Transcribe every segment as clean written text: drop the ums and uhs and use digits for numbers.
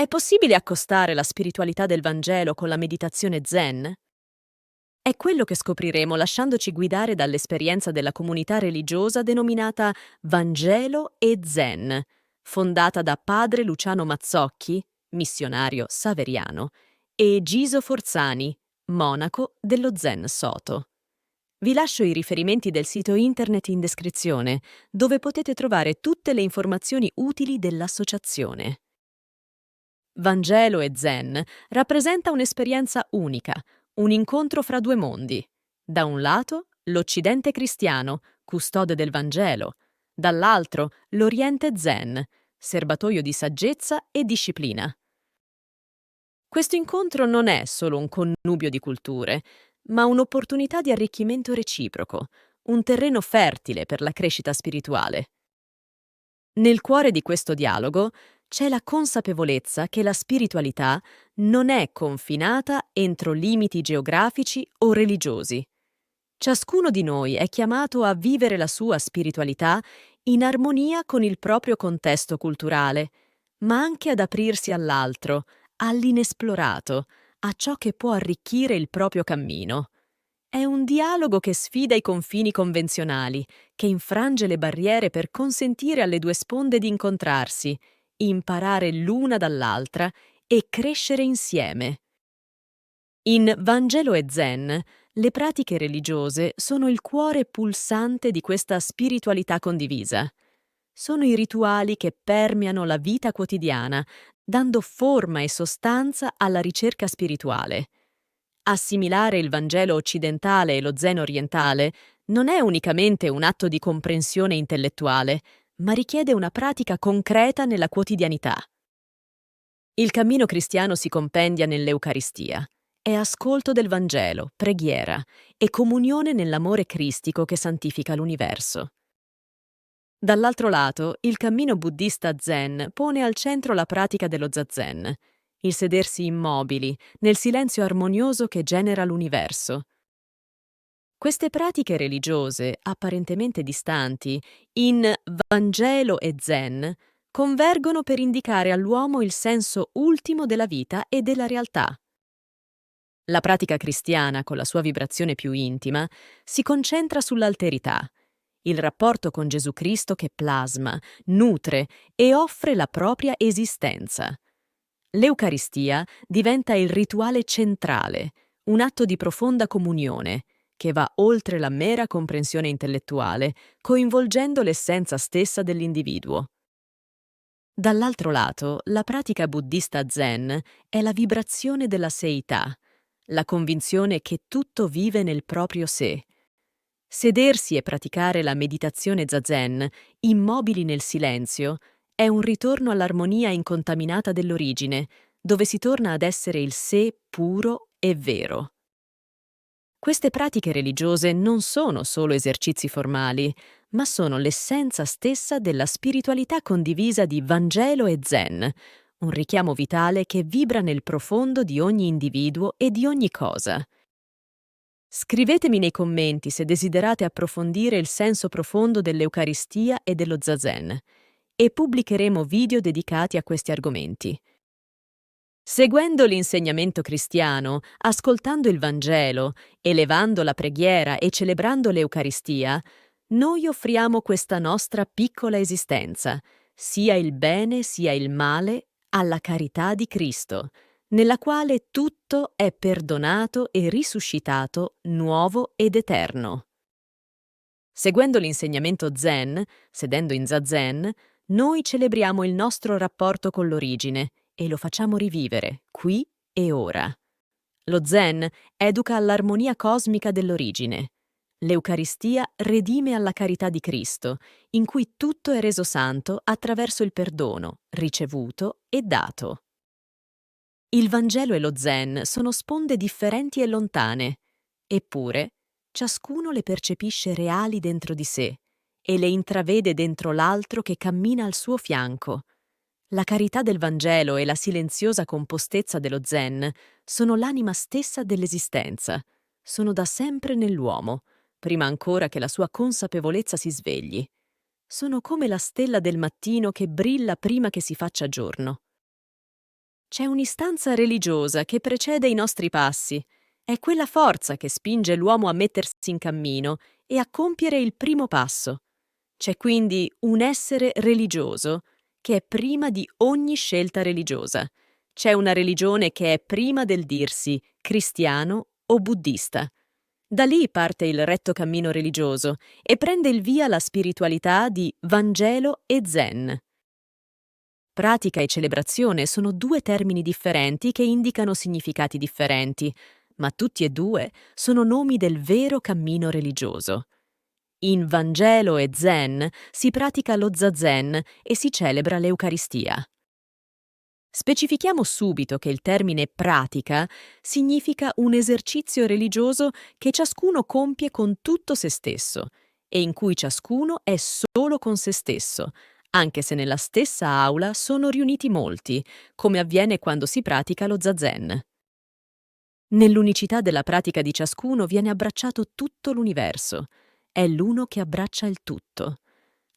possibile accostare la spiritualità del Vangelo con la meditazione zen? È quello che scopriremo lasciandoci guidare dall'esperienza della comunità religiosa denominata Vangelo e Zen, fondata da padre Luciano Mazzocchi, missionario saveriano, e Giso Forzani, monaco dello Zen Soto. Vi lascio i riferimenti del sito internet in descrizione, dove potete trovare tutte le informazioni utili dell'associazione. Vangelo e Zen rappresenta un'esperienza unica, un incontro fra due mondi. Da un lato, l'Occidente cristiano, custode del Vangelo, dall'altro, l'Oriente Zen, serbatoio di saggezza e disciplina. Questo incontro non è solo un connubio di culture, ma un'opportunità di arricchimento reciproco, un terreno fertile per la crescita spirituale. Nel cuore di questo dialogo c'è la consapevolezza che la spiritualità non è confinata entro limiti geografici o religiosi. Ciascuno di noi è chiamato a vivere la sua spiritualità in armonia con il proprio contesto culturale, ma anche ad aprirsi all'altro, all'inesplorato, a ciò che può arricchire il proprio cammino. È un dialogo che sfida i confini convenzionali, che infrange le barriere per consentire alle due sponde di incontrarsi, imparare l'una dall'altra e crescere insieme. In Vangelo e Zen, le pratiche religiose sono il cuore pulsante di questa spiritualità condivisa. Sono i rituali che permeano la vita quotidiana, dando forma e sostanza alla ricerca spirituale. Assimilare il Vangelo occidentale e lo Zen orientale non è unicamente un atto di comprensione intellettuale, ma richiede una pratica concreta nella quotidianità. Il cammino cristiano si compendia nell'Eucaristia. È ascolto del Vangelo, preghiera e comunione nell'amore cristico che santifica l'universo. Dall'altro lato, il cammino buddista Zen pone al centro la pratica dello zazen, il sedersi immobili, nel silenzio armonioso che genera l'universo. Queste pratiche religiose, apparentemente distanti, in Vangelo e Zen, convergono per indicare all'uomo il senso ultimo della vita e della realtà. La pratica cristiana, con la sua vibrazione più intima, si concentra sull'alterità, il rapporto con Gesù Cristo che plasma, nutre e offre la propria esistenza. L'Eucaristia diventa il rituale centrale, un atto di profonda comunione, che va oltre la mera comprensione intellettuale, coinvolgendo l'essenza stessa dell'individuo. Dall'altro lato, la pratica buddista Zen è la vibrazione della seità, la convinzione che tutto vive nel proprio sé. Sedersi e praticare la meditazione zazen, immobili nel silenzio, è un ritorno all'armonia incontaminata dell'origine, dove si torna ad essere il sé puro e vero. Queste pratiche religiose non sono solo esercizi formali, ma sono l'essenza stessa della spiritualità condivisa di Vangelo e Zen, un richiamo vitale che vibra nel profondo di ogni individuo e di ogni cosa. Scrivetemi nei commenti se desiderate approfondire il senso profondo dell'Eucaristia e dello Zazen, e pubblicheremo video dedicati a questi argomenti. Seguendo l'insegnamento cristiano, ascoltando il Vangelo, elevando la preghiera e celebrando l'Eucaristia, noi offriamo questa nostra piccola esistenza, sia il bene sia il male, alla carità di Cristo, nella quale tutto è perdonato e risuscitato nuovo ed eterno. Seguendo l'insegnamento Zen, sedendo in Zazen, noi celebriamo il nostro rapporto con l'origine e lo facciamo rivivere, qui e ora. Lo Zen educa all'armonia cosmica dell'origine. L'Eucaristia redime alla carità di Cristo, in cui tutto è reso santo attraverso il perdono, ricevuto e dato. Il Vangelo e lo Zen sono sponde differenti e lontane, eppure ciascuno le percepisce reali dentro di sé e le intravede dentro l'altro che cammina al suo fianco. La carità del Vangelo e la silenziosa compostezza dello Zen sono l'anima stessa dell'esistenza, sono da sempre nell'uomo, prima ancora che la sua consapevolezza si svegli. Sono come la stella del mattino che brilla prima che si faccia giorno. C'è un'istanza religiosa che precede i nostri passi. È quella forza che spinge l'uomo a mettersi in cammino e a compiere il primo passo. C'è quindi un essere religioso che è prima di ogni scelta religiosa. C'è una religione che è prima del dirsi cristiano o buddista. Da lì parte il retto cammino religioso e prende il via la spiritualità di Vangelo e Zen. Pratica e celebrazione sono due termini differenti che indicano significati differenti, ma tutti e due sono nomi del vero cammino religioso. In Vangelo e Zen si pratica lo zazen e si celebra l'Eucaristia. Specifichiamo subito che il termine pratica significa un esercizio religioso che ciascuno compie con tutto se stesso e in cui ciascuno è solo con se stesso, anche se nella stessa aula sono riuniti molti, come avviene quando si pratica lo zazen. Nell'unicità della pratica di ciascuno viene abbracciato tutto l'universo. È l'uno che abbraccia il tutto.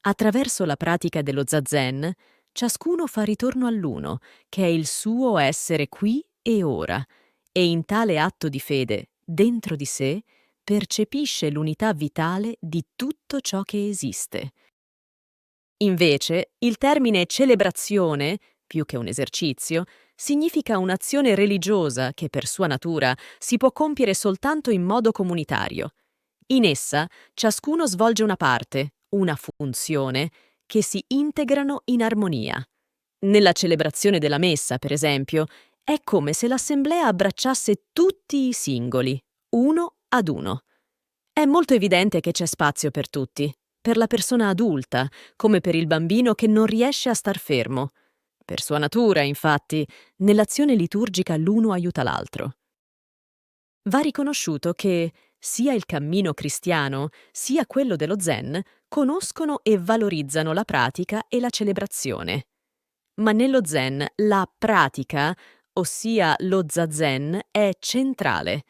Attraverso la pratica dello zazen, ciascuno fa ritorno all'uno, che è il suo essere qui e ora, e in tale atto di fede, dentro di sé, percepisce l'unità vitale di tutto ciò che esiste. Invece, il termine celebrazione, più che un esercizio, significa un'azione religiosa che per sua natura si può compiere soltanto in modo comunitario. In essa ciascuno svolge una parte, una funzione, che si integrano in armonia. Nella celebrazione della messa, per esempio, è come se l'assemblea abbracciasse tutti i singoli, uno ad uno. È molto evidente che c'è spazio per tutti, per la persona adulta, come per il bambino che non riesce a star fermo. Per sua natura, infatti, nell'azione liturgica l'uno aiuta l'altro. Va riconosciuto che sia il cammino cristiano sia quello dello Zen conoscono e valorizzano la pratica e la celebrazione. Ma nello Zen la pratica, ossia lo zazen, è centrale,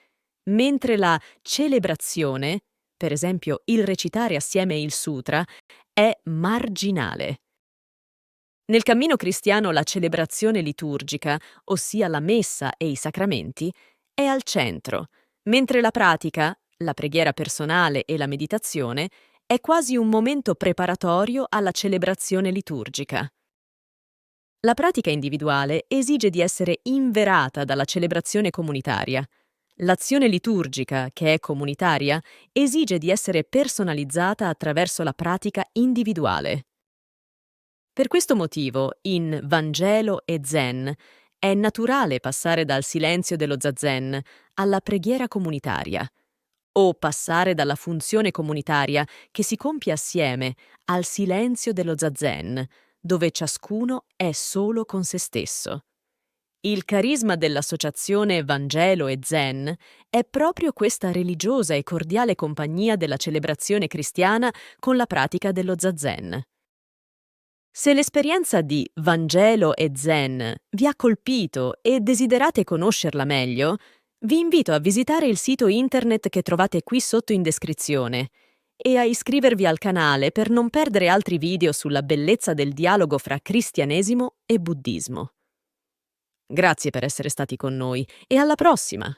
mentre la celebrazione, per esempio il recitare assieme il sutra, è marginale. Nel cammino cristiano la celebrazione liturgica, ossia la messa e i sacramenti, è al centro, mentre la pratica, la preghiera personale e la meditazione, è quasi un momento preparatorio alla celebrazione liturgica. La pratica individuale esige di essere inverata dalla celebrazione comunitaria. L'azione liturgica, che è comunitaria, esige di essere personalizzata attraverso la pratica individuale. Per questo motivo, in Vangelo e Zen, è naturale passare dal silenzio dello zazen alla preghiera comunitaria, o passare dalla funzione comunitaria che si compie assieme al silenzio dello zazen, dove ciascuno è solo con se stesso. Il carisma dell'associazione Vangelo e Zen è proprio questa religiosa e cordiale compagnia della celebrazione cristiana con la pratica dello zazen. Se l'esperienza di Vangelo e Zen vi ha colpito e desiderate conoscerla meglio, vi invito a visitare il sito internet che trovate qui sotto in descrizione e a iscrivervi al canale per non perdere altri video sulla bellezza del dialogo fra cristianesimo e buddismo. Grazie per essere stati con noi e alla prossima!